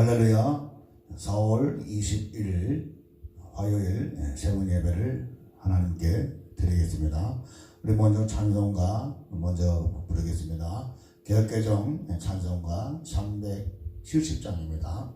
할렐루야. 4월 21일 화요일 세분 예배를 하나님께 드리겠습니다. 우리 먼저 찬송가 먼저 부르겠습니다. 개혁개정 찬송가 370장입니다.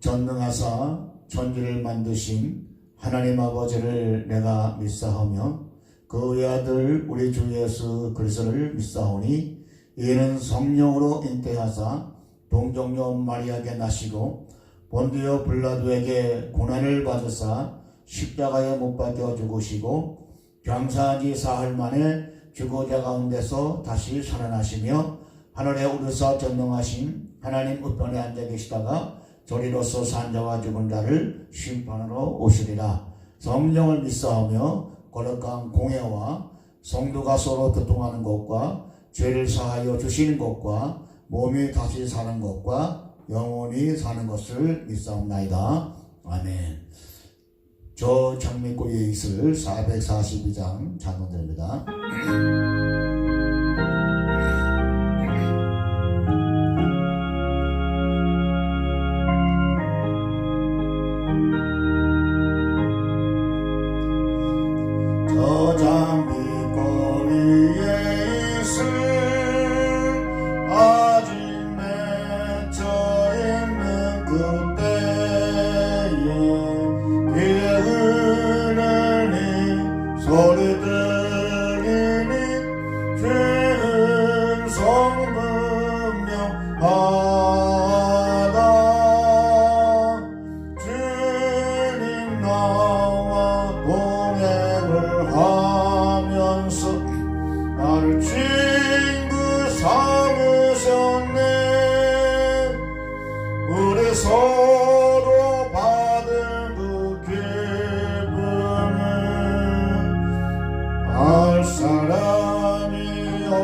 전능하사 천지를 만드신 하나님 아버지를 내가 믿사하며 그 외아들 우리 주 예수 그리스도를 믿사오니 이는 성령으로 잉태하사 동정녀 마리아에게 나시고 본디오 빌라도에게 고난을 받으사 십자가에 못 박혀 죽으시고 장사한 지 사흘 만에 죽은 자 가운데서 다시 살아나시며 하늘에 오르사 전능하신 하나님 우편에 앉아 계시다가 저리로서 산 자와 죽은 자를 심판하러 오시리라. 성령을 믿사오며 거룩한 공예와 성도가 서로 교통하는 것과 죄를 사하여 주시는 것과 몸이 다시 사는 것과 영원히 사는 것을 믿사옵나이다. 아멘. 저 장미꽃에 있을 442장 찬송드립니다.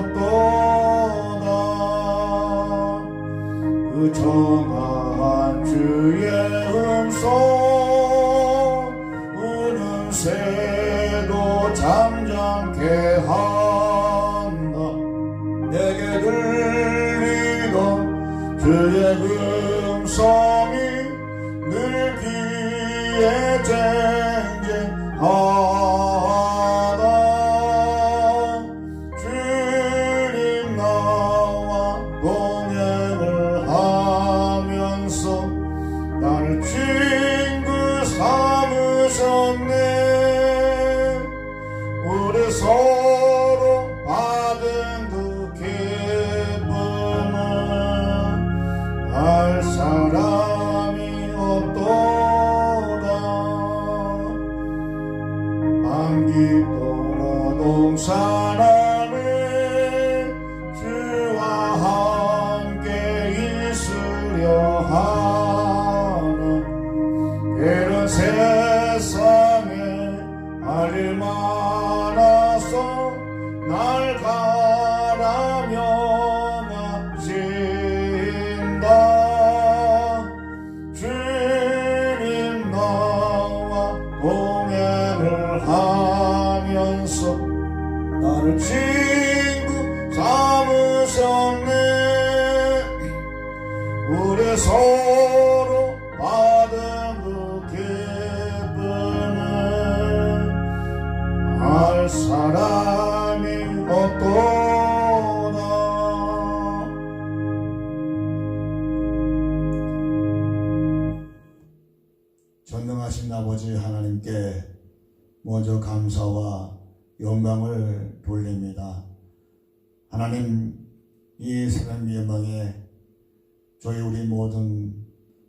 없도다. 그 정한 주의 음성 우는 새도 잠잠케 한다. 내게 들리던 주의 음성이 늘 귀에 쟁쟁하다. 주님 나와 동행을 하면서 나를 친구 삼으셨네. 우리 서로 받은 그 기쁨은 알 사람이 없도다. 안기도로 동산하네 주와 함께 있으려 하는 이런 세상에 할 일 많아서 날 가라며 나진다. 주님 나와 동행을 하면서 나를 친구 삼으셨네. 우리 서로 받은 그 기쁨은 알 사람이 없도다. 전능하신 아버지 하나님께 먼저 감사와 영광을 돌립니다. 하나님, 이 새벽 예방에 저희 우리 모든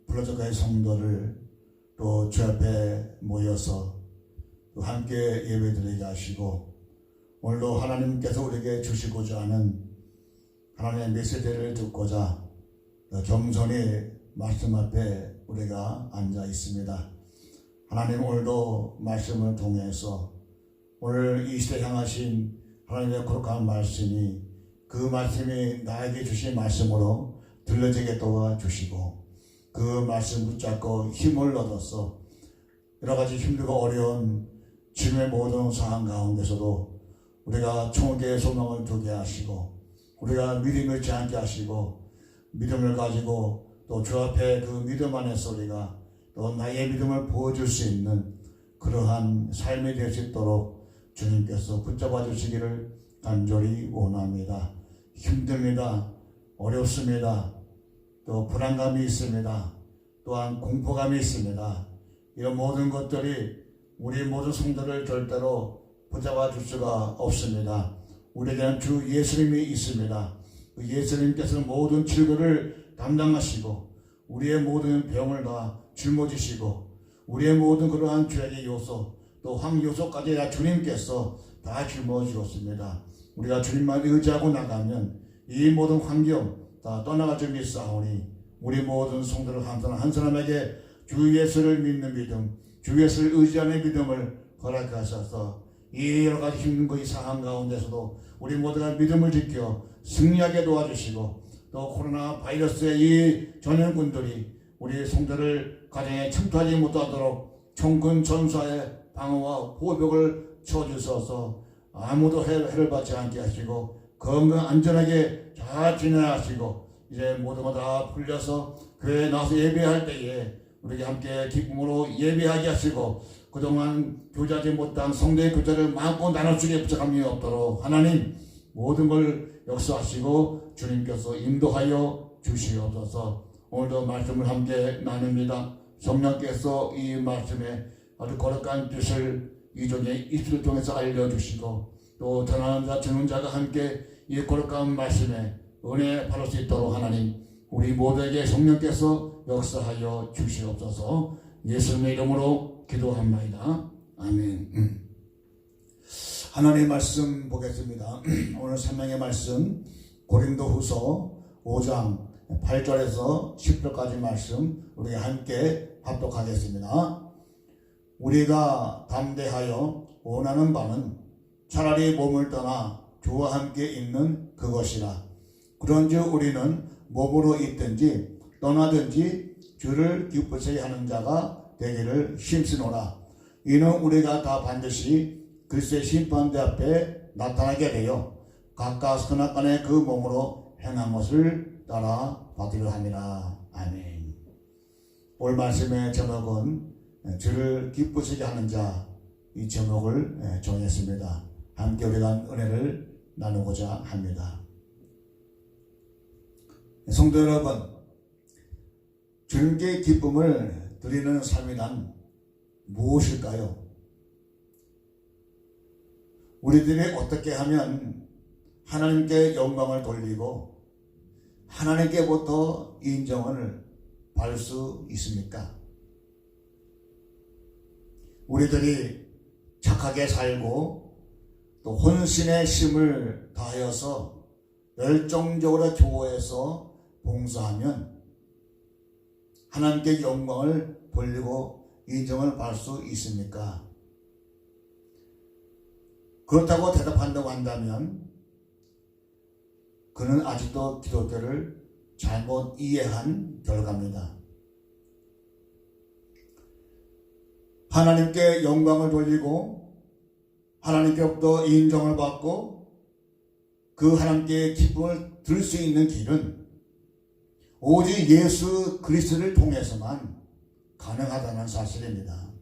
불러져가의 성도를 또 주 앞에 모여서 또 함께 예배드리게 하시고, 오늘도 하나님께서 우리에게 주시고자 하는 하나님의 메시지를 듣고자 겸손히 말씀 앞에 우리가 앉아 있습니다. 하나님, 오늘도 말씀을 통해서 오늘 이 시대 향하신 하나님의 거룩한 말씀이 그 말씀이 나에게 주신 말씀으로 들려지게 도와주시고, 그 말씀 붙잡고 힘을 얻어서 여러가지 힘들고 어려운 지금의 모든 상황 가운데서도 우리가 총계의 소망을 두게 하시고, 우리가 믿음을 잃지 않게 하시고, 믿음을 가지고 또 주 앞에 그 믿음 안에서 우리가 또 나의 믿음을 보여줄 수 있는 그러한 삶이 될 수 있도록 주님께서 붙잡아 주시기를 간절히 원합니다. 힘듭니다. 어렵습니다. 또 불안감이 있습니다. 또한 공포감이 있습니다. 이런 모든 것들이 우리 모든 성도를 절대로 붙잡아 줄 수가 없습니다. 우리에게는 주 예수님이 있습니다. 그 예수님께서는 모든 질고를 담당하시고 우리의 모든 병을 다 짊어지시고 우리의 모든 그러한 죄의 요소 또 황요소까지 다 주님께서 다 짊어지셨습니다. 우리가 주님만 의지하고 나가면 이 모든 환경 다 떠나갈 줄 믿사오니 우리 모든 성도를 한 사람에게 주 예수를 믿는 믿음, 주 예수를 의지하는 믿음을 허락하셔서 이 여러가지 힘든 그 상황 가운데서도 우리 모두가 믿음을 지켜 승리하게 도와주시고 또 코로나 바이러스의 이 전염군들이 우리 성도를 가정에 침투하지 못하도록 총군 전사의 방어와 보호벽을 쳐주셔서 아무도 해를 받지 않게 하시고 건강 안전하게 잘 지내야 하시고 이제 모두가 다 풀려서 교회에 나와서 예배할 때에 우리에게 함께 기쁨으로 예배하게 하시고 그동안 교제하지 못한 성도의 교제를 마음껏 나눠주게 부족함이 없도록 하나님 모든 걸 역사하시고 주님께서 인도하여 주시옵소서. 오늘도 말씀을 함께 나눕니다. 성령께서 이 말씀에 아주 거룩한 뜻을 이종의 입술을 통해서 알려주시고 또 전하는 자 듣는 자가 함께 이 거룩한 말씀에 은혜 받을 수 있도록 하나님 우리 모두에게 성령께서 역사하여 주시옵소서. 예수님의 이름으로 기도합니다. 아멘. 하나님의 말씀 보겠습니다. 오늘 설명의 말씀 고린도후서 5장 8절에서 10절까지 말씀 우리 함께 합독하겠습니다. 우리가 담대하여 원하는 바는 차라리 몸을 떠나 주와 함께 있는 그것이라. 그런즉 우리는 몸으로 있든지 떠나든지 주를 기쁘시게 하는 자가 되기를 힘쓰노라. 이는 우리가 다 반드시 그리스도의 심판대 앞에 나타나게 되어 각각 선악간의 그 몸으로 행한 것을 따라 받으려 함이라. 아멘. 오늘 말씀의 제목은 주를 기쁘시게 하는 자, 이 제목을 정했습니다. 함께 우리가 은혜를 나누고자 합니다. 성도 여러분, 주님께 기쁨을 드리는 삶이란 무엇일까요? 우리들이 어떻게 하면 하나님께 영광을 돌리고 하나님께부터 인정을 받을 수 있습니까? 우리들이 착하게 살고 또 혼신의 힘을 다하여서 열정적으로 교회에서 봉사하면 하나님께 영광을 돌리고 인정을 받을 수 있습니까? 그렇다고 대답한다고 한다면 그는 아직도 기독교를 잘못 이해한 결과입니다. 하나님께 영광을 돌리고 하나님께로부터 인정을 받고 그 하나님께 기쁨을 들 수 있는 길은 오직 예수 그리스도를 통해서만 가능하다는 사실입니다.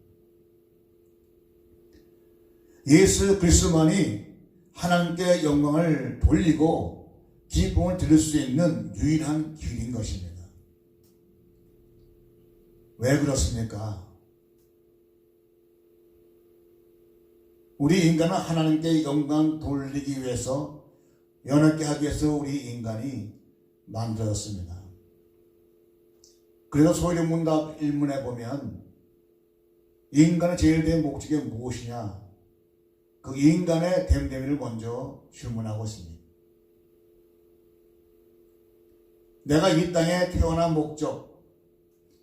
예수 그리스도만이 하나님께 영광을 돌리고 기쁨을 드릴 수 있는 유일한 길인 것입니다. 왜 그렇습니까? 우리 인간은 하나님께 영광 돌리기 위해서 연합게 하기 위해서 우리 인간이 만들어졌습니다. 그래서 소위문답 1문에 보면 인간의 제일 된 목적이 무엇이냐? 그 인간의 됨됨이를 먼저 질문하고 있습니다. 내가 이 땅에 태어난 목적,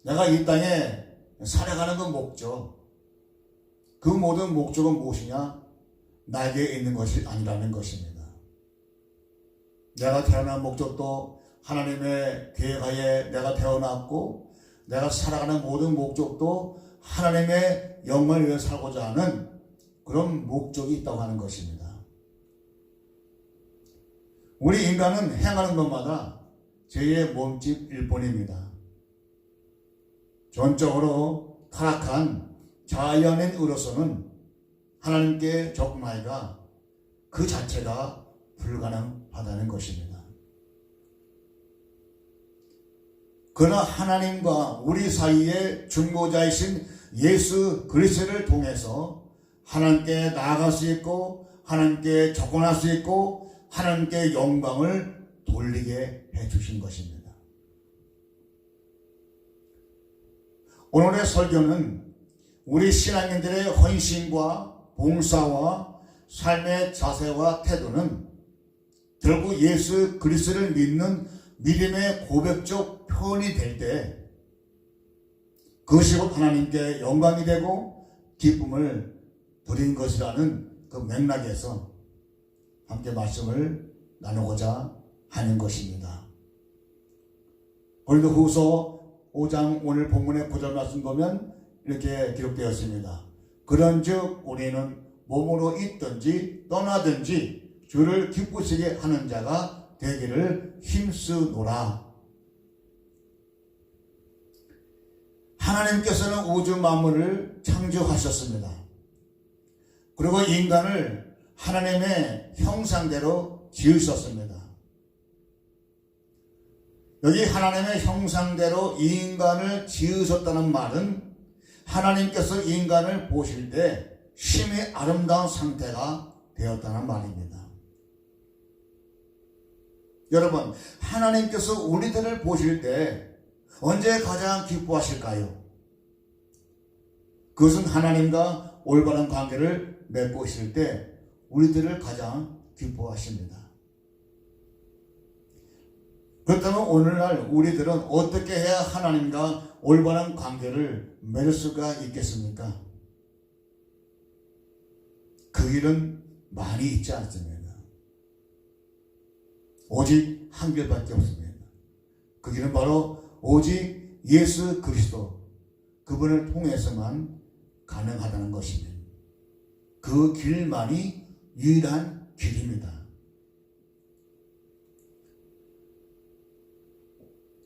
내가 이 땅에 살아가는 그 목적, 그 모든 목적은 무엇이냐? 나에게 있는 것이 아니라는 것입니다. 내가 태어난 목적도 하나님의 계획하에 내가 태어났고 내가 살아가는 모든 목적도 하나님의 영광을 위해 살고자 하는 그런 목적이 있다고 하는 것입니다. 우리 인간은 행하는 것마다 죄의 몸집일 뿐입니다. 전적으로 타락한 자연인으로서는 하나님께 접근하기가 그 자체가 불가능하다는 것입니다. 그러나 하나님과 우리 사이의 중보자이신 예수 그리스도를 통해서 하나님께 나아갈 수 있고 하나님께 접근할 수 있고 하나님께 영광을 돌리게 해주신 것입니다. 오늘의 설교는 우리 신앙인들의 헌신과 봉사와 삶의 자세와 태도는 결국 예수 그리스도를 믿는 믿음의 고백적 표현이 될 때 그것이 곧 하나님께 영광이 되고 기쁨을 드린 것이라는 그 맥락에서 함께 말씀을 나누고자 하는 것입니다. 고린도후서 5장 오늘 본문의 9절 말씀 보면 이렇게 기록되었습니다. 그런즉 우리는 몸으로 있든지 떠나든지 주를 기쁘시게 하는 자가 되기를 힘쓰노라. 하나님께서는 우주 만물을 창조하셨습니다. 그리고 인간을 하나님의 형상대로 지으셨습니다. 여기 하나님의 형상대로 인간을 지으셨다는 말은 하나님께서 인간을 보실 때 심히 아름다운 상태가 되었다는 말입니다. 여러분, 하나님께서 우리들을 보실 때 언제 가장 기뻐하실까요? 그것은 하나님과 올바른 관계를 맺고 있을 때 우리들을 가장 기뻐하십니다. 그렇다면 오늘날 우리들은 어떻게 해야 하나님과 올바른 관계를 맺을 수가 있겠습니까? 그 길은 많이 있지 않습니다. 오직 한 길밖에 없습니다. 그 길은 바로 오직 예수 그리스도, 그분을 통해서만 가능하다는 것입니다. 그 길만이 유일한 길입니다.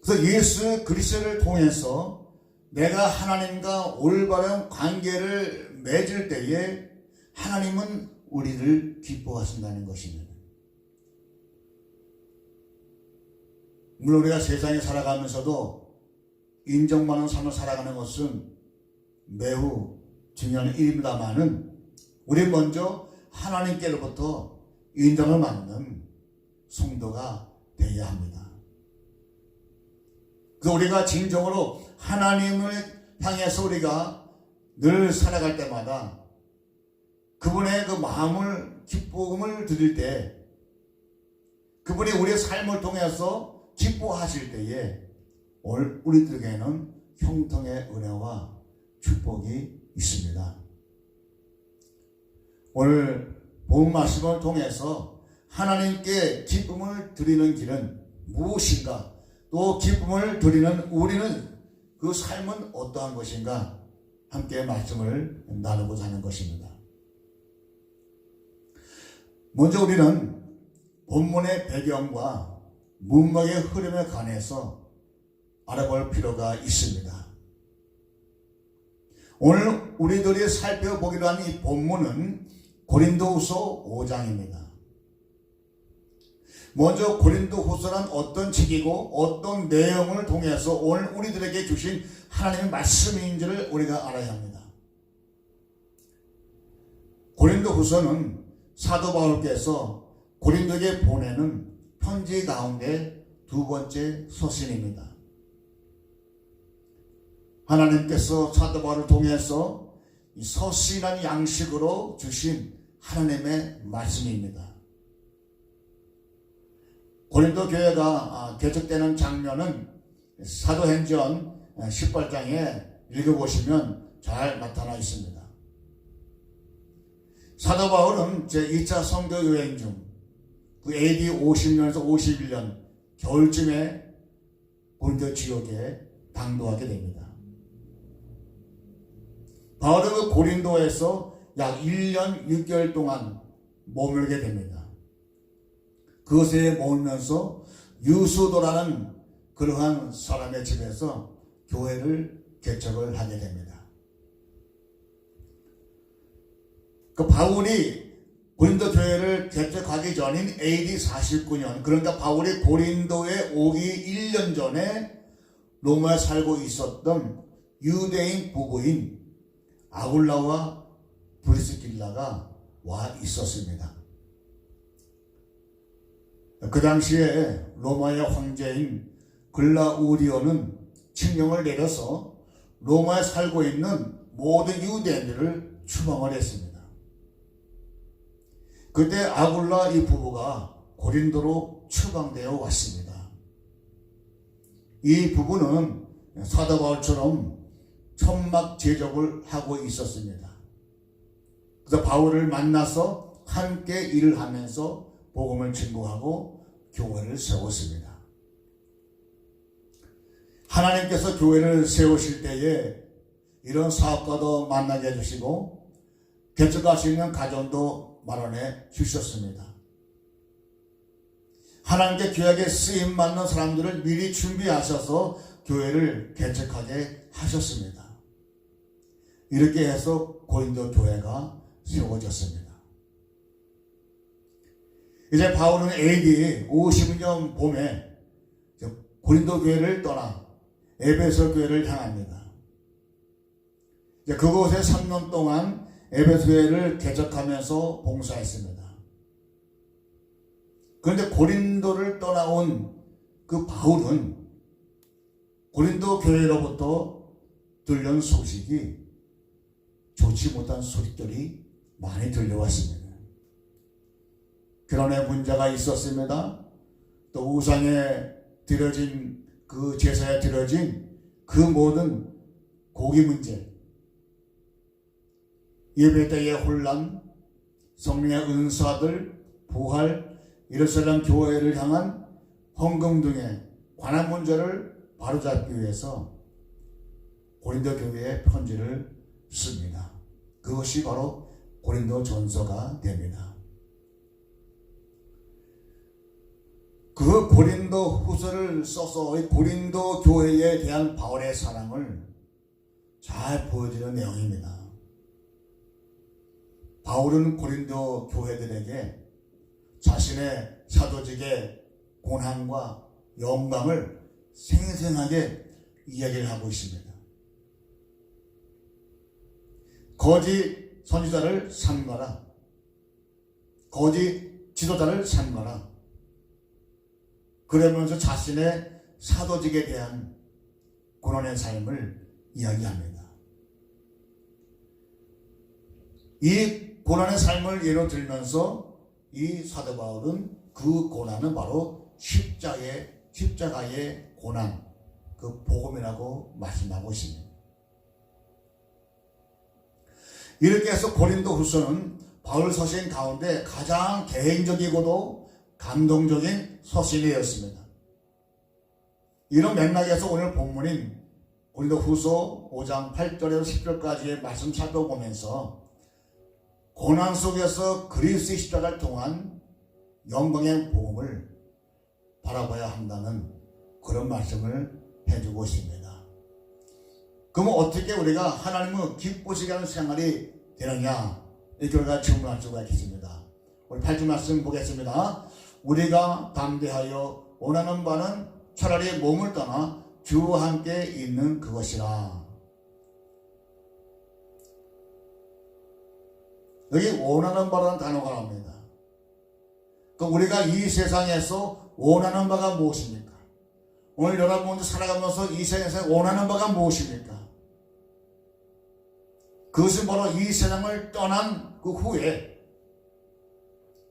그래서 예수 그리스도를 통해서 내가 하나님과 올바른 관계를 맺을 때에 하나님은 우리를 기뻐하신다는 것입니다. 물론 우리가 세상에 살아가면서도 인정받는 삶을 살아가는 것은 매우 중요한 일입니다만은 우리 먼저 하나님께로부터 인정을 받는 성도가 되어야 합니다. 그래서 우리가 진정으로 하나님을 향해서 우리가 늘 살아갈 때마다 그분의 그 마음을, 기쁨을 드릴 때, 그분이 우리의 삶을 통해서 기뻐하실 때에 우리들에게는 형통의 은혜와 축복이 있습니다. 오늘 본 말씀을 통해서 하나님께 기쁨을 드리는 길은 무엇인가, 또 기쁨을 드리는 우리는 그 삶은 어떠한 것인가, 함께 말씀을 나누고자 하는 것입니다. 먼저 우리는 본문의 배경과 문맥의 흐름에 관해서 알아볼 필요가 있습니다. 오늘 우리들이 살펴보기로 한 이 본문은 고린도후서 5장입니다. 먼저 고린도후서란 어떤 책이고 어떤 내용을 통해서 오늘 우리들에게 주신 하나님의 말씀인지를 우리가 알아야 합니다. 고린도후서는 사도 바울께서 고린도에게 보내는 편지 가운데 두 번째 서신입니다. 하나님께서 사도 바울을 통해서 이 서신한 양식으로 주신 하나님의 말씀입니다. 고린도 교회가 개척되는 장면은 사도행전 18장에 읽어보시면 잘 나타나 있습니다. 사도 바울은 제2차 선교 여행 중 그 AD 50년에서 51년 겨울쯤에 고린도 지역에 당도하게 됩니다. 바울은 그 고린도에서 약 1년 6개월 동안 머물게 됩니다. 그것에 머물면서 유수도라는 그러한 사람의 집에서 교회를 개척을 하게 됩니다. 그 바울이 고린도 교회를 개척하기 전인 AD 49년, 그러니까 바울이 고린도에 오기 1년 전에 로마에 살고 있었던 유대인 부부인 아굴라와 브리스길라가 와 있었습니다. 그 당시에 로마의 황제인 글라우디오는 칙령을 내려서 로마에 살고 있는 모든 유대인들을 추방을 했습니다. 그때 아굴라 이 부부가 고린도로 추방되어 왔습니다. 이 부부는 사도 바울처럼 천막 제적을 하고 있었습니다. 그래서 바울을 만나서 함께 일을 하면서 복음을 증거하고 교회를 세웠습니다. 하나님께서 교회를 세우실 때에 이런 사업가도 만나게 해주시고 개척할 수 있는 가정도 마련해 주셨습니다. 하나님께 귀하게 쓰임받는 사람들을 미리 준비하셔서 교회를 개척하게 하셨습니다. 이렇게 해서 고린도 교회가 세워졌습니다. 이제 바울은 AD 52년 봄에 고린도 교회를 떠나 에베소 교회를 향합니다. 이제 그곳에 3년 동안 에베소 교회를 개척하면서 봉사했습니다. 그런데 고린도를 떠나온 그 바울은 고린도 교회로부터 들려온 소식이 좋지 못한 소식들이 많이 들려왔습니다. 결혼에 문제가 있었습니다. 또 우상에 드려진 그 제사에 드려진 그 모든 고기 문제, 예배 때의 혼란, 성령의 은사들, 부활, 예루살렘 교회를 향한 헌금 등의 관한 문제를 바로잡기 위해서 고린도 교회에 편지를 씁니다. 그것이 바로 고린도 전서가 됩니다. 그 고린도 후서를 써서 고린도 교회에 대한 바울의 사랑을 잘 보여주는 내용입니다. 바울은 고린도 교회들에게 자신의 사도직의 고난과 영광을 생생하게 이야기를 하고 있습니다. 거짓 선지자를 삼가라. 거짓 지도자를 삼가라. 그러면서 자신의 사도직에 대한 고난의 삶을 이야기합니다. 이 고난의 삶을 예로 들면서 이 사도 바울은 그 고난은 바로 십자가의 고난, 그 복음이라고 말씀하고 있습니다. 이렇게 해서 고린도 후서는 바울 서신 가운데 가장 개인적이고도 감동적인 서신이었습니다. 이런 맥락에서 오늘 본문인 고린도 후서 5장 8절에서 10절까지의 말씀 살펴보면서 고난 속에서 그리스도의 십자가를 통한 영광의 복음을 바라봐야 한다는 그런 말씀을 해주고 있습니다. 그러면 어떻게 우리가 하나님을 기쁘시게 하는 생활이 되느냐, 이렇게 우리가 질문할 수가 있겠습니다. 우리 8절 말씀 보겠습니다. 우리가 담대하여 원하는 바는 차라리 몸을 떠나 주와 함께 있는 그것이라. 여기 원하는 바라는 단어가 나옵니다. 그럼 우리가 이 세상에서 원하는 바가 무엇입니까? 오늘 여러분들 살아가면서 이 세상에서 원하는 바가 무엇입니까? 그것은 바로 이 세상을 떠난 그 후에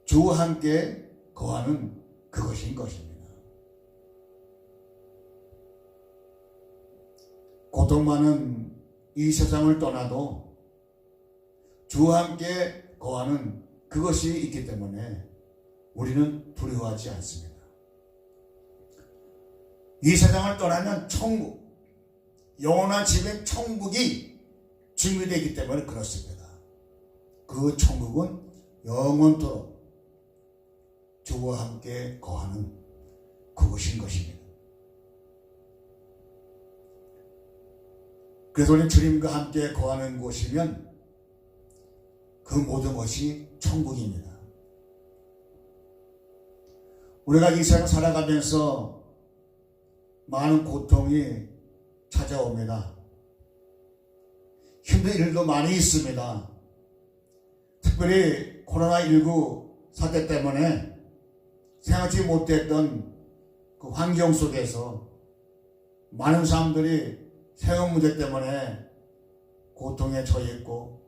주와 함께 거하는 그것인 것입니다. 고통 많은 이 세상을 떠나도 주와 함께 거하는 그것이 있기 때문에 우리는 두려워하지 않습니다. 이 세상을 떠나면 천국, 영원한 집인 천국이 준비되기 때문에 그렇습니다. 그 천국은 영원토록 주와 함께 거하는 그것인 것입니다. 그래서 우리는 주님과 함께 거하는 곳이면 그 모든 것이 천국입니다. 우리가 이 세상 살아가면서 많은 고통이 찾아옵니다. 힘든 일도 많이 있습니다. 특별히 코로나19 사태 때문에 생각지 못했던 그 환경 속에서 많은 사람들이 생업 문제 때문에 고통에 처해 있고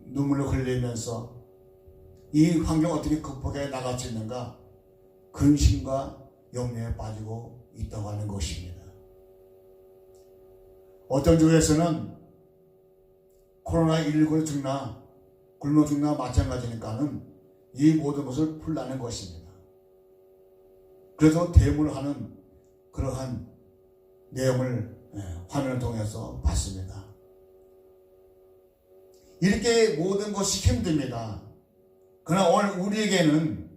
눈물을 흘리면서 이 환경 어떻게 극복해 나갈 수 있는가 근심과 염려에 빠지고 있다고 하는 것입니다. 어떤 주에서는 코로나19로 죽나 굶어 죽나 마찬가지니까는 이 모든 것을 풀라는 것입니다. 그래서 대문을 하는 그러한 내용을 화면을 통해서 봤습니다. 이렇게 모든 것이 힘듭니다. 그러나 오늘 우리에게는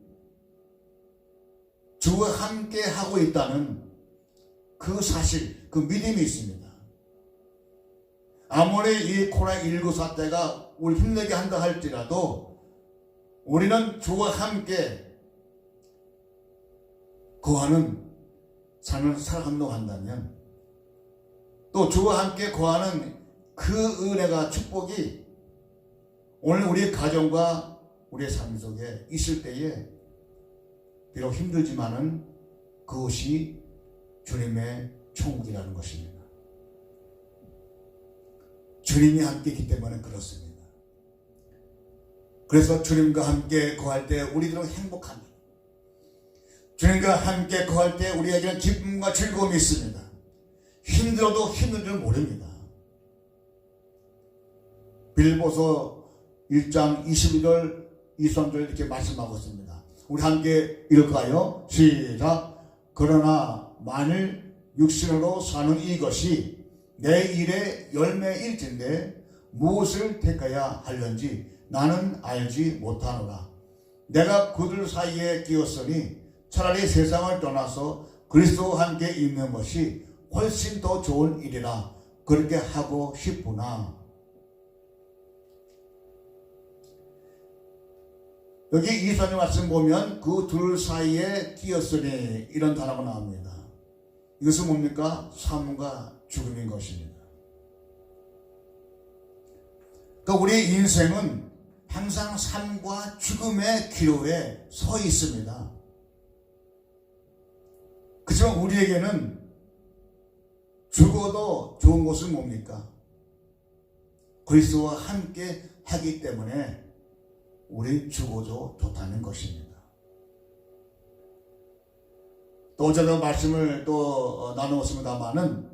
주와 함께 하고 있다는 그 사실, 그 믿음이 있습니다. 아무리 이 코로나19 사태가 우리 힘내게 한다 할지라도 우리는 주와 함께 거하는 삶을 살아간다고 한다면 또 주와 함께 거하는 그 은혜가 축복이 오늘 우리의 가정과 우리의 삶 속에 있을 때에 비록 힘들지만은 그것이 주님의 천국이라는 것입니다. 주님이 함께 있기 때문에 그렇습니다. 그래서 주님과 함께 거할 때 우리들은 행복합니다. 주님과 함께 거할 때 우리에게는 기쁨과 즐거움이 있습니다. 힘들어도 힘든 줄 모릅니다. 빌보서 1장 22절 23절 이렇게 말씀하고 있습니다. 우리 함께 읽을까요? 시작. 그러나 만일 육신으로 사는 이것이 내 일의 열매일진데 무엇을 택해야 하려는지 나는 알지 못하노라. 내가 그들 사이에 끼었으니 차라리 세상을 떠나서 그리스도와 함께 있는 것이 훨씬 더 좋은 일이라 그렇게 하고 싶구나. 여기 이사님 말씀 보면 그 둘 사이에 끼었으니 이런 단어가 나옵니다. 이것은 뭡니까? 삶과 죽음인 것입니다. 그러니까 우리 인생은 항상 삶과 죽음의 기로에 서 있습니다. 그렇지만 우리에게는 죽어도 좋은 것은 뭡니까? 그리스도와 함께 하기 때문에 우리 죽어도 좋다는 것입니다. 또 어제도 말씀을 또 나누었습니다마는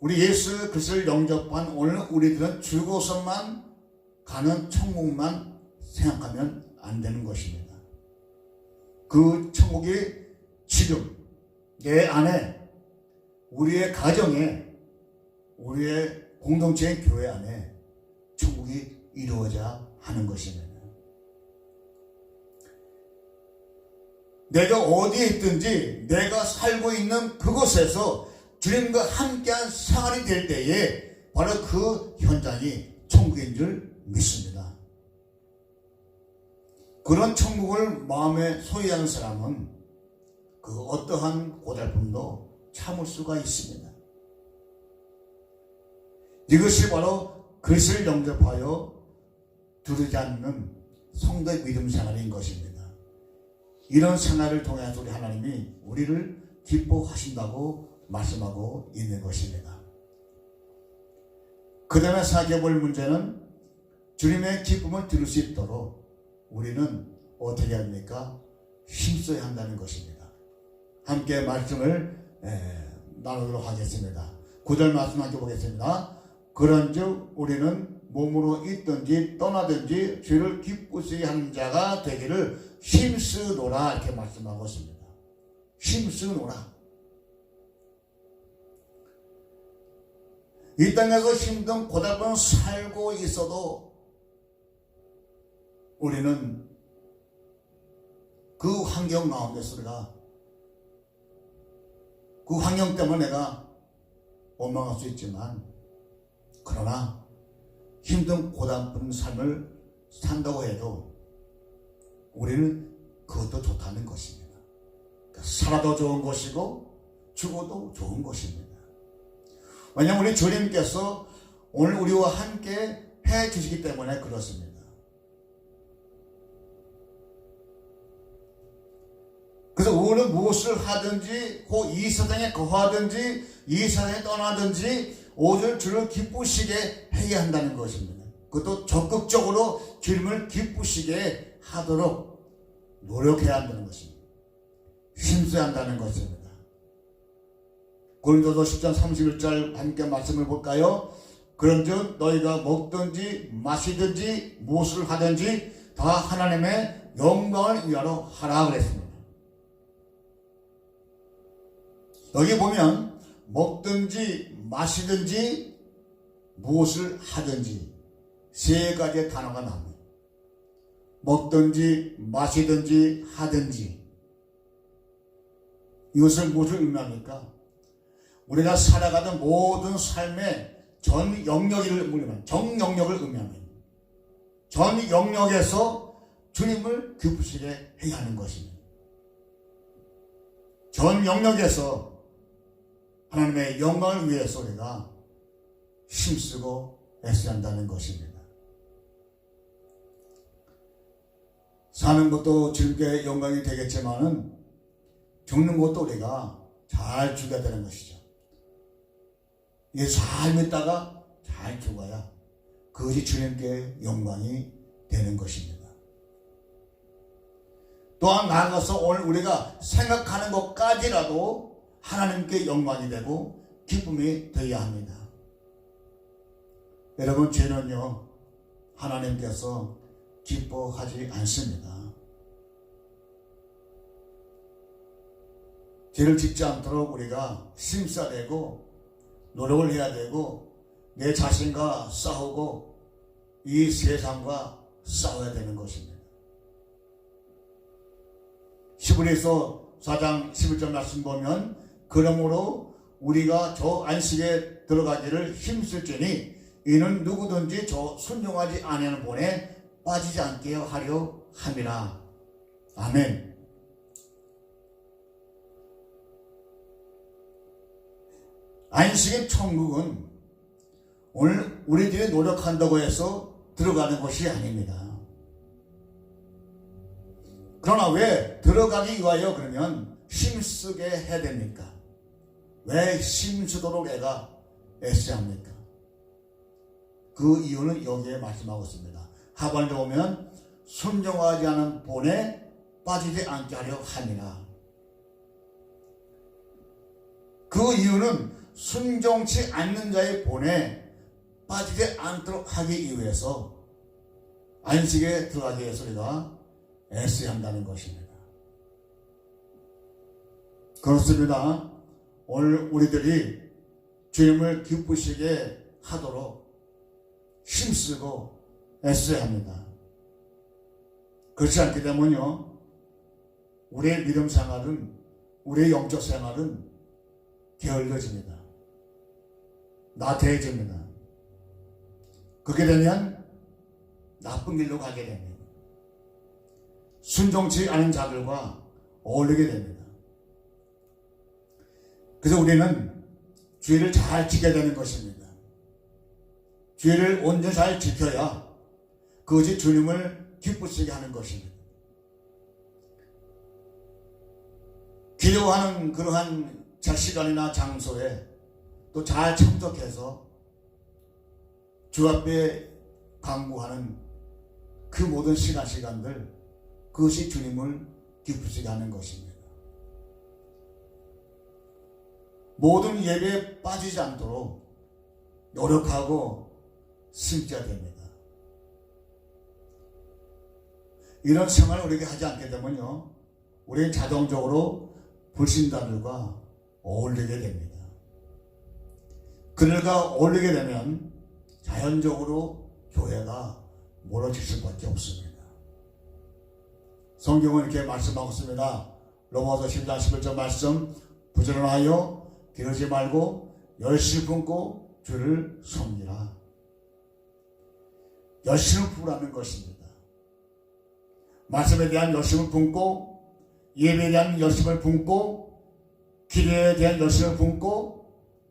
우리 예수 그리스도를 영접한 오늘 우리들은 죽어서만 가는 천국만 생각하면 안 되는 것입니다. 그 천국이 지금 내 안에, 우리의 가정에, 우리의 공동체 교회 안에 천국이 이루어져야 하는 것입니다. 내가 어디에 있든지 내가 살고 있는 그곳에서 주님과 함께한 생활이 될 때에 바로 그 현장이 천국인 줄 믿습니다. 그런 천국을 마음에 소유하는 사람은 그 어떠한 고달픔도 참을 수가 있습니다. 이것이 바로 그리스도를 영접하여 두르지 않는 성도의 믿음 생활인 것입니다. 이런 생활을 통해서 우리 하나님이 우리를 기뻐하신다고 말씀하고 있는 것입니다. 그 다음에 생각해볼 문제는 주님의 기쁨을 들을 수 있도록 우리는 어떻게 합니까? 힘써야 한다는 것입니다. 함께 말씀을 나누도록 하겠습니다. 9절 말씀 함께 보겠습니다. 그런즉 우리는 몸으로 있든지 떠나든지 주를 기쁘시게 하는 자가 되기를 힘쓰노라 이렇게 말씀하고 있습니다. 힘쓰노라. 이 땅에서 힘든 고달픔을 살고 있어도 우리는 그 환경 가운데서 우리가 그 환경 때문에 내가 원망할 수 있지만 그러나 힘든 고달픈 삶을 산다고 해도 우리는 그것도 좋다는 것입니다. 살아도 좋은 것이고 죽어도 좋은 것입니다. 왜냐하면 우리 주님께서 오늘 우리와 함께 해 주시기 때문에 그렇습니다. 그래서 우리는 무엇을 하든지 혹 이 세상에 거하든지 이 세상에 떠나든지 오늘 주를 기쁘시게 해야 한다는 것입니다. 그것도 적극적으로 주님을 기쁘시게 하도록 노력해야 한다는 것입니다. 힘써야 한다는 것입니다. 고린도서 10장 31절 함께 말씀을 볼까요? 그런즉 너희가 먹든지 마시든지 무엇을 하든지 다 하나님의 영광을 위하여 하라 그랬습니다. 여기 보면 먹든지 마시든지 무엇을 하든지 세 가지의 단어가 나옵니다. 먹든지 마시든지 하든지 이것은 무엇을 의미합니까? 우리가 살아가던 모든 삶의 전 영역을 의미합니다. 전 영역에서 주님을 기쁘시게 해야 하는 것입니다. 전 영역에서 하나님의 영광을 위해서 우리가 힘쓰고 애써야 한다는 것입니다. 사는 것도 주님께 영광이 되겠지만은 죽는 것도 우리가 잘 죽어야 되는 것이죠. 이게 잘 믿다가 잘 죽어야 그것이 주님께 영광이 되는 것입니다. 또한 나아가서 오늘 우리가 생각하는 것까지라도 하나님께 영광이 되고 기쁨이 되어야 합니다. 여러분, 죄는요 하나님께서 기뻐하지 않습니다. 죄를 짓지 않도록 우리가 힘써야 되고 노력을 해야 되고 내 자신과 싸우고 이 세상과 싸워야 되는 것입니다. 히브리서 4장 11절 말씀 보면 그러므로 우리가 저 안식에 들어가기를 힘쓸지니 이는 누구든지 저 순종하지 아니하는 본에 빠지지 않게 하려 함이라. 아멘. 안식의 천국은 오늘 우리들이 노력한다고 해서 들어가는 것이 아닙니다. 그러나 왜 들어가기 위하여 그러면 힘쓰게 해야 됩니까? 왜 힘쓰도록 애가 애써야 합니까? 그 이유는 여기에 말씀하고 있습니다. 하반절에 보면 순종하지 않은 본에 빠지지 않게 하려 함이라. 그 이유는 순종치 않는 자의 본에 빠지지 않도록 하기 위해서 안식에 들어가기 위해서 우리가 애써야 한다는 것입니다. 그렇습니다. 오늘 우리들이 주님을 기쁘시게 하도록 힘쓰고 애써야 합니다. 그렇지 않게 되면요, 우리의 믿음 생활은, 우리의 영적 생활은 게을러집니다. 나태해집니다. 그렇게 되면 나쁜 길로 가게 됩니다. 순종치 않은 자들과 어울리게 됩니다. 그래서 우리는 주의를 잘 지켜야 되는 것입니다. 주의를 온전히 잘 지켜야 그것이 주님을 기쁘시게 하는 것입니다. 기도하는 그러한 시간이나 장소에 또 잘 참석해서 주 앞에 강구하는 그 모든 시간들, 그것이 주님을 기쁘시게 하는 것입니다. 모든 예배에 빠지지 않도록 노력하고 심져야 됩니다. 이런 생활을 우리에게 하지 않게 되면요, 우리는 자동적으로 불신자들과 어울리게 됩니다. 그들과 어울리게 되면 자연적으로 교회가 멀어질 수밖에 없습니다. 성경은 이렇게 말씀하고 있습니다. 로마서 10장 11절 말씀, 부지런하여 게으르지 말고 열심히 품고 주를 섬기라. 열심을 품으라는 것입니다. 말씀에 대한 열심을 품고, 예배에 대한 열심을 품고, 기도에 대한 열심을 품고,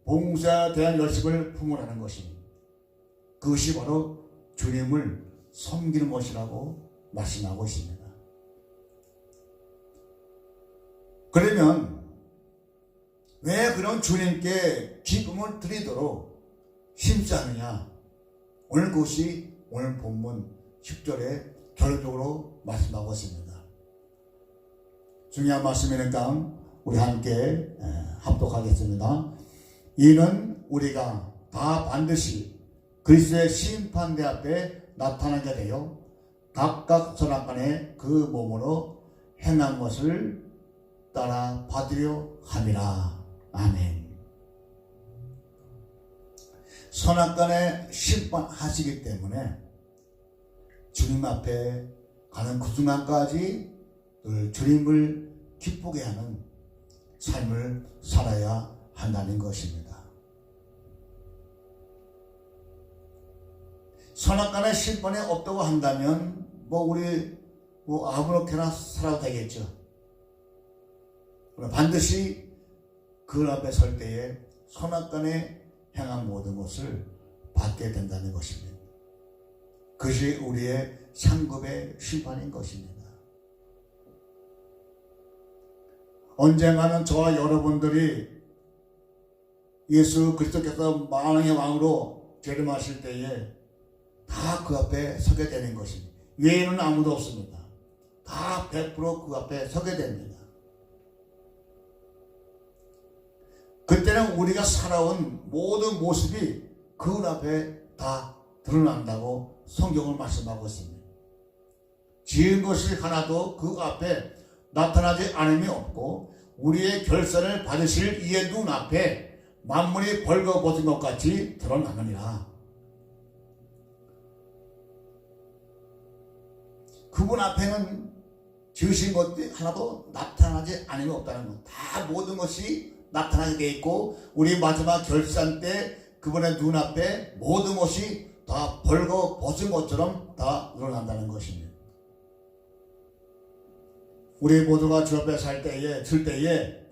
봉사에 대한 열심을 품으라는 것입니다. 그것이 바로 주님을 섬기는 것이라고 말씀하고 있습니다. 그러면 왜 그런 주님께 기쁨을 드리도록 힘쓰느냐? 오늘 그것이 오늘 본문 10절에 결론적으로 말씀하고 있습니다. 중요한 말씀이니까 우리 함께 합독하겠습니다. 이는 우리가 다 반드시 그리스도의 심판대 앞에 나타나게 되어 각각 선악간에 그 몸으로 행한 것을 따라 받으려 함이라. 아멘. 선악간에 심판하시기 때문에 주님 앞에 가는 그 순간까지 늘 주님을 기쁘게 하는 삶을 살아야 한다는 것입니다. 선악간의 심판이 없다고 한다면 우리 아무렇게나 살아도 되겠죠. 반드시 그 앞에 설 때에 선악간에 행한 모든 것을 받게 된다는 것입니다. 그것이 우리의 상급의 심판인 것입니다. 언젠가는 저와 여러분들이 예수 그리스도께서 만왕의 왕으로 재림하실 때에 다 그 앞에 서게 되는 것입니다. 외에는 아무도 없습니다. 다 100% 그 앞에 서게 됩니다. 그때는 우리가 살아온 모든 모습이 그 앞에 다 드러난다고 성경을 말씀하고 있습니다. 지은 것이 하나도 그 앞에 나타나지 않음이 없고 우리의 결산을 받으실 이의 눈앞에 만물이 벌거벗은 것 같이 드러나느니라. 그분 앞에는 지으신 것들이 하나도 나타나지 않은 게 없다는 것. 다 모든 것이 나타나게 돼 있고 우리 마지막 결산 때 그분의 눈앞에 모든 것이 다 벌거벗은 것처럼 다 드러난다는 것입니다. 우리 모두가 주 앞에 설 때에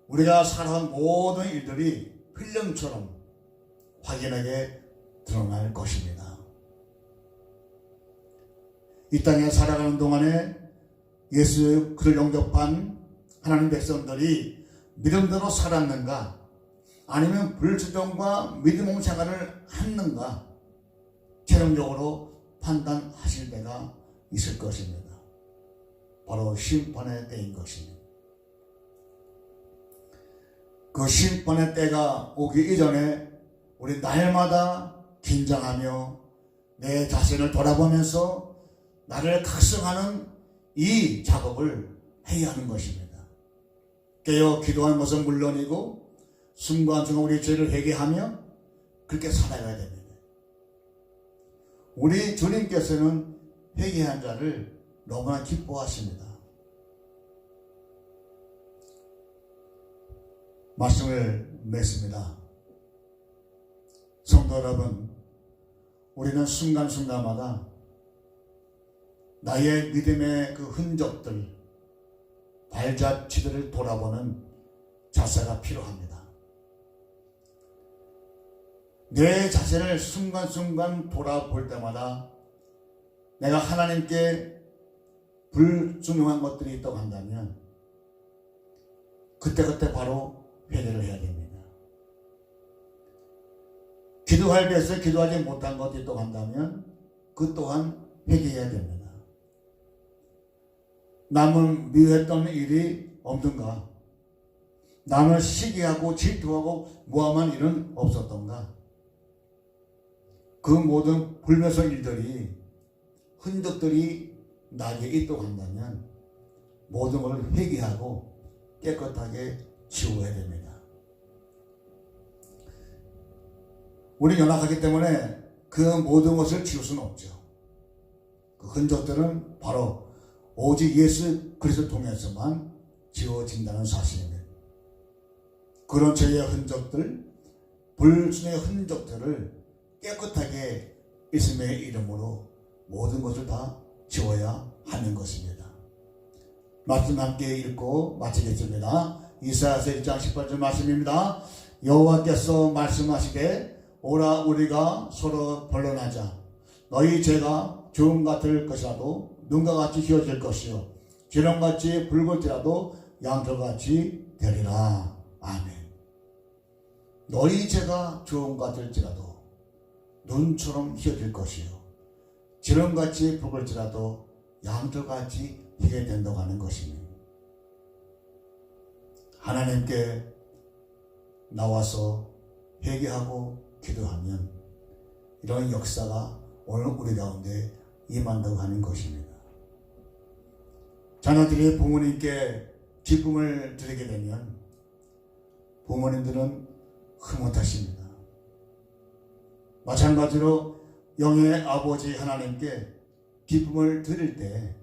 우리가 살아온 모든 일들이 필름처럼 확연하게 드러날 것입니다. 이 땅에 살아가는 동안에 예수 그를 영접한 하나님 백성들이 믿음대로 살았는가 아니면 불순종과 믿음 생활을 했는가 최종적으로 판단하실 때가 있을 것입니다. 바로 심판의 때인 것입니다. 그 심판의 때가 오기 이전에 우리 날마다 긴장하며 내 자신을 돌아보면서 나를 각성하는 이 작업을 해야 하는 것입니다. 깨어 기도하는 것은 물론이고 순간순간 우리 죄를 회개하며 그렇게 살아가야 됩니다. 우리 주님께서는 회개한 자를 너무나 기뻐하십니다. 말씀을 맺습니다. 성도 여러분, 우리는 순간순간마다 나의 믿음의 그 흔적들, 발자취들을 돌아보는 자세가 필요합니다. 내 자신을 순간순간 돌아볼 때마다 내가 하나님께 불순종한 것들이 있다고 한다면 그때그때 바로 회개를 해야 됩니다. 기도할 때에서 기도하지 못한 것이 있다고 한다면 그 또한 회개해야 됩니다. 남을 미워했던 일이 없는가? 남을 시기하고 질투하고 모함한 일은 없었던가? 그 모든 불면서 일들이 흔적들이 나에게 있다고 한다면 모든 것을 회개하고 깨끗하게 지워야 됩니다. 우리는 연약하기 때문에 그 모든 것을 지울 수는 없죠. 그 흔적들은 바로 오직 예수 그리스도 통해서만 지워진다는 사실입니다. 그런 죄의 흔적들, 불순의 흔적들을 깨끗하게 예수님의 이름으로 모든 것을 다 지워야 하는 것입니다. 말씀 함께 읽고 마치겠습니다. 이사야서 1장 18절 말씀입니다. 여호와께서 말씀하시되 오라 우리가 서로 변론하자. 너희 죄가 주홍 같을 것이라도 눈과 같이 휘어질 것이요 기름같이 붉을지라도 양털같이 되리라. 아멘. 너희 죄가 주홍 같을지라도 눈처럼 휘어질 것이요 기름같이 붉을지라도 양털같이 희게 된다고 하는 것입니다. 하나님께 나와서 회개하고 기도하면 이런 역사가 오늘 우리 가운데 임한다고 하는 것입니다. 자녀들이 부모님께 기쁨을 드리게 되면 부모님들은 흐뭇하십니다. 마찬가지로 영의 아버지 하나님께 기쁨을 드릴 때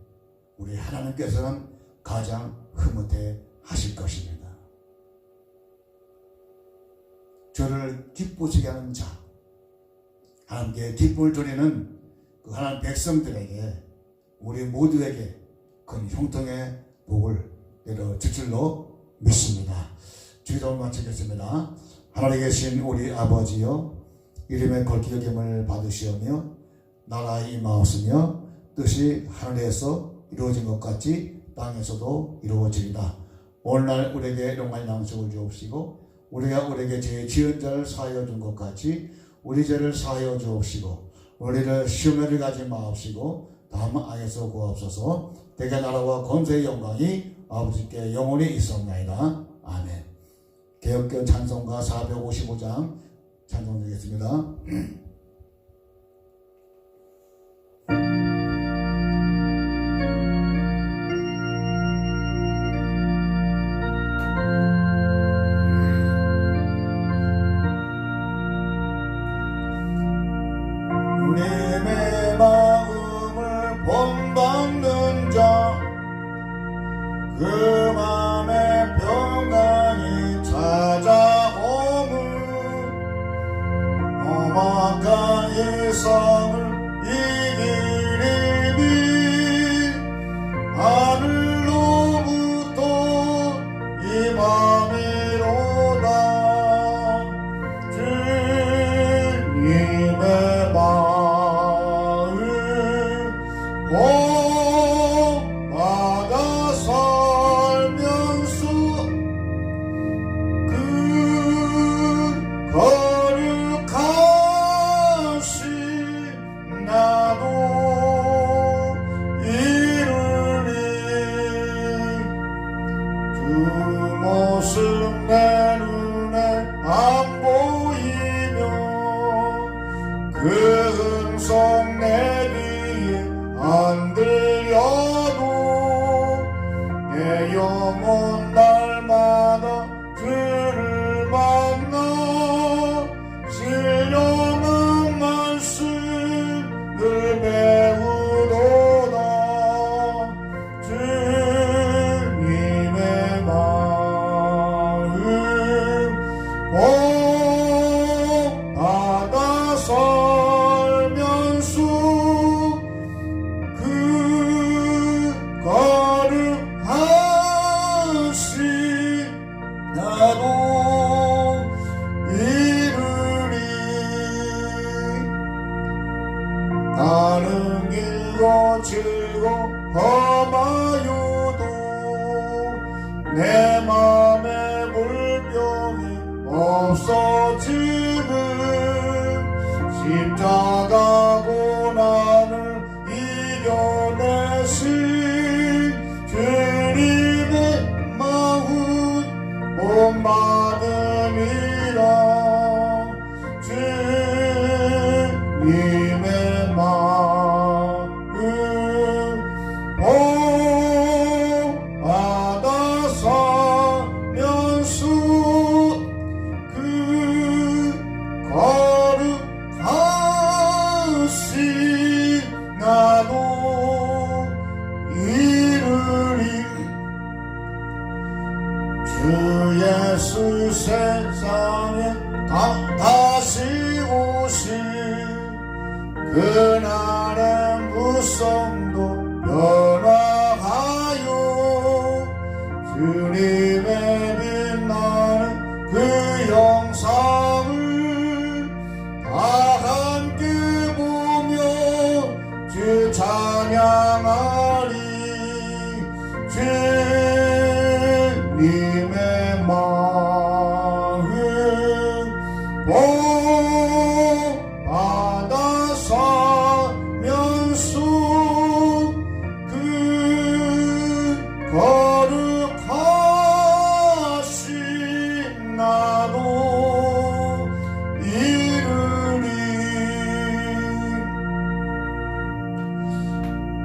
우리 하나님께서는 가장 흐뭇해 하실 것입니다. 저를 기쁘시게 하는 자, 하나님께 기쁨을 드리는 그 하나님 백성들에게 우리 모두에게 큰 형통의 복을 내려줄 줄로 믿습니다. 기도를 마치겠습니다. 하늘에 계신 우리 아버지여, 이름의 걸기 여김을 받으시오며 나라의 임하옵으며 뜻이 하늘에서 이루어진 것 같이 땅에서도 이루어지리다. 오늘날 우리에게 일용할 양식을 주옵시고 우리가 우리에게 죄 지은 자를 사하여 준 것 같이 우리 죄를 사하여 주옵시고 우리를 시험에 들어가지 마옵시고 다만 악에서 구하옵소서. 대개 나라와 권세의 영광이 아버지께 영원히 있사옵나이다. 아멘. 개역견 찬송가 455장 찬송드리겠습니다. 구원받는 자 그 맘에 평강이 찾아오물 험악한 일상을 이기리니 하늘로부터 임함이로다. 주님의 마음 받아 살면서 그 거룩하신 나도 이루리. 주 모습 내 눈에 안 보이며 그 음성 내 귀에 안 들려도 내 영혼 날마다 그를 만나 신령한 말씀을 배우도다. 주님의 마음 받아 살면서 그 거룩하신 나도 이루리. 나는 길고 질고 험하여도 내 맘에 물병이 없어짐은 십자가 고난을 이겨내신 주님의 마음 본받음이라. 주님의 마음 본받아 살면서 그 거룩하신 나도 이루리. 주 예수 세상에 다시 오실 그날의 무성도 변화하여 주님의 빛나는 그 영상을 다 함께 보며 주 찬양하리. 주님의 마음 본받아 살면서 그 거룩하신 나도 이루리.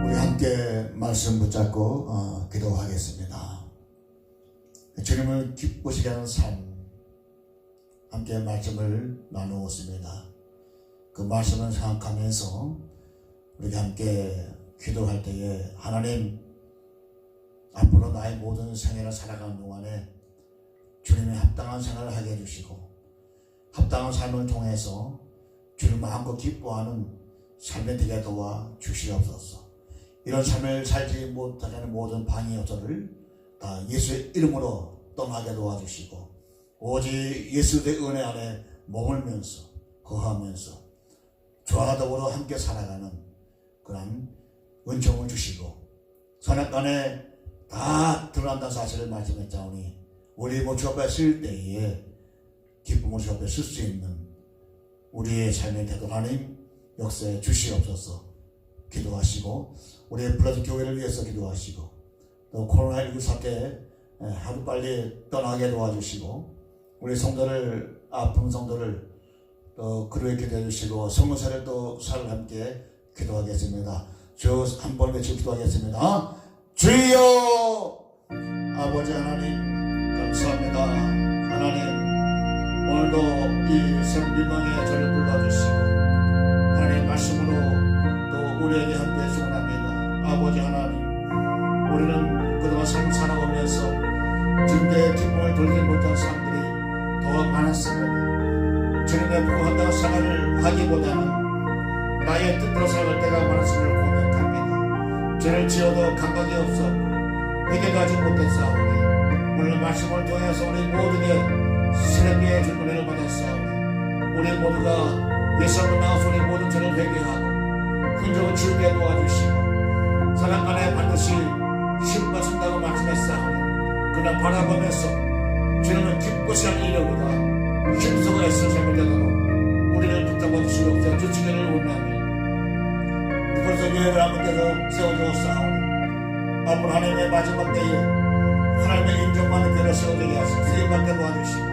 우리 함께 말씀 붙잡고 기도하겠습니다. 주님을 기쁘시게 하는 삶 함께 말씀을 나누었습니다. 그 말씀을 생각하면서 우리 함께 기도할 때에 하나님 앞으로 나의 모든 생애를 살아가는 동안에 주님의 합당한 생활을 하게 해주시고 합당한 삶을 통해서 주님 마음껏 기뻐하는 삶이 되게 도와 주시옵소서. 이런 삶을 살지 못하게 하는 모든 방해 요소를 다 예수의 이름으로 떠나게 도와주시고 오직 예수의 은혜 안에 머물면서 거하면서 주와 더불어 함께 살아가는 그런 은총을 주시고 선악간에 다 드러난다는 사실을 말씀했자오니 우리 주 앞에 쓸 때에 기쁨을 주 앞에 쓸 수 있는 우리의 삶의 태도 하나님 역사에 주시옵소서. 기도하시고 우리의 플러스 교회를 위해서 기도하시고 또 코로나19 사태 하루빨리 떠나게 도와주시고 우리 성도를 아픈 성도를 또 그루에 기도해 주시고 성문사를 또 사를 함께 기도하겠습니다. 주 한 번 외쳐 기도하겠습니다. 주여 아버지 하나님 감사합니다. 하나님 오늘도 이 성비망에 저를 불러주시고 하나님 말씀으로 또 우리에게 함께 주원합니다. 아버지 하나님, 우리는 그동안 삶 살아가면서 주님의 기쁨을 돌리지 못한 사람들이 더 많았습니다. 주님의 복음한다고 생활을 하기보다는 나의 뜻대로 살아갈 때가 많았음을 고백합니다. 죄를 지어도 감각이 없어 회개도 하지 못했사오니 오늘 말씀을 통해서 우리 모두에게 새롭게 준 은혜를 받았사오니 우리 모두가 예수 앞에 나와서 우리 모든 죄를 회개하고 흔적을 지우게 도와주시고 사랑간에 반드시 심판한다고 말씀했사오니 그냥 바라보면서 주님은 기쁘시 한 이력보다 힘쓰고 애써 삶을 되도록 우리를 붙잡아 주시옵소서. 주시기를 원합니다. 우리 벌써 교회를 하나님께서 세워주었사오니 앞으로 하나님의 마지막 때에 하나님의 인정받는 교회를 세워주게 하시고 쓰임받게 도와주시고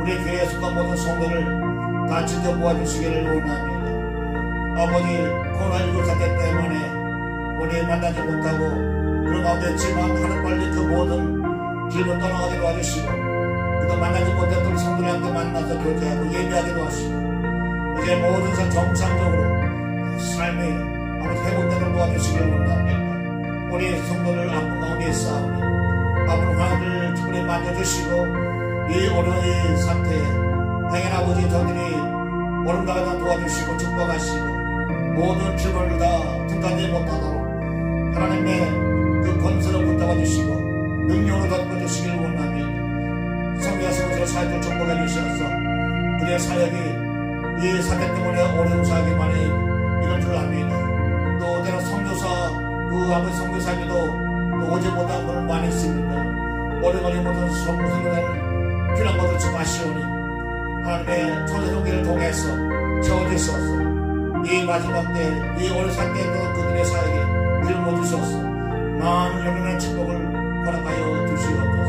우리 교회에 속한 모든 성도를 다 지켜보아 주시기를 원합니다. 아버지 코로나19 사태 때문에 우리 만나지 못하고 그런 가운데 있지만 하루빨리 그 모든 길을 떠나가게 도와주시고 그도 만나지 못했던 성도들한테 만나서 교제하고 예배하기도 하시고 이제 모든 사 정상적으로 삶이 아버지 회복되도록 도와주시기를 원합니다. 우리 성도를 아픈 가운데 있사오니 앞으로 하나님을 특별히 만져주시고 이 어려운 이 사태에 행인 아버지 저들이 오름다가 도와주시고 축복하시고 모든 질문을 다 등단지 못하도록 하나님의 그 권세로 붙잡아 주시고 능력으로 덮어주시기를 원합니다. 성교하시고 사역을 축복해 주셔서 그의 사역이 이 사태 때문에 어려운 사역이 많이 이런 줄 압니다. 또 때로 성교사 그 아버지 성교사님도 또 오지 못한 분을 많이 있습니다. 어려운 모든 성교사님을 필요한 것을 좀 아시오니 하나님의 천사동기를 통해서 채워주셔서 이 마지막 때, 이 어려운 사태에도 그들의 사역에 길을 못 주셔서 마음 열리는 축복을 허락하여 주시옵소서.